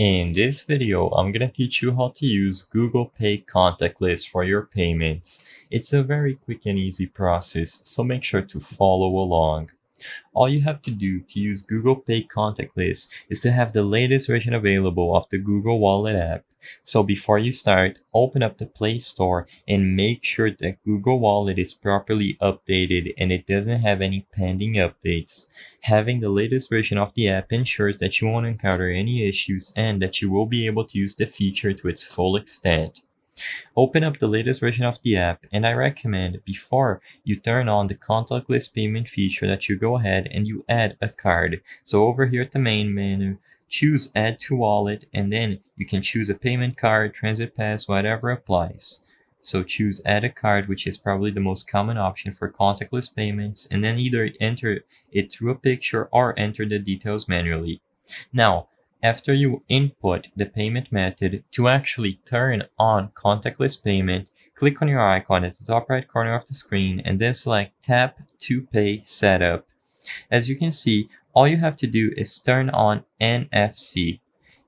In this video, I'm gonna teach you how to use Google Pay Contactless for your payments. It's a very quick and easy process, so make sure to follow along. All you have to do to use Google Pay Contactless is to have the latest version available of the Google Wallet app. So before you start, open up the Play Store and make sure that Google Wallet is properly updated and it doesn't have any pending updates. Having the latest version of the app ensures that you won't encounter any issues and that you will be able to use the feature to its full extent. Open up the latest version of the app, and I recommend before you turn on the contactless payment feature that you go ahead and you add a card. So over here at the main menu, choose Add to Wallet, and then you can choose a payment card, transit pass, whatever applies. So choose Add a card, which is probably the most common option for contactless payments, and then either enter it through a picture or enter the details manually. Now, after you input the payment method, to actually turn on contactless payment, click on your icon at the top right corner of the screen and then select Tap to Pay Setup. As you can see, all you have to do is turn on NFC.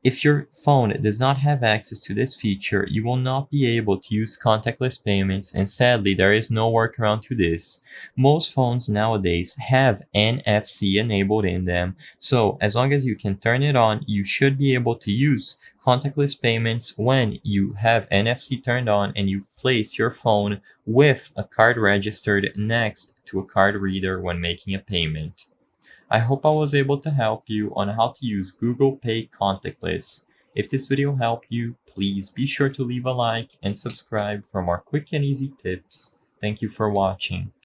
If your phone does not have access to this feature, you will not be able to use contactless payments, and sadly, there is no workaround to this. Most phones nowadays have NFC enabled in them, so as long as you can turn it on, you should be able to use contactless payments when you have NFC turned on and you place your phone with a card registered next to a card reader when making a payment. I hope I was able to help you on how to use Google Pay Contactless. If this video helped you, please be sure to leave a like and subscribe for more quick and easy tips. Thank you for watching.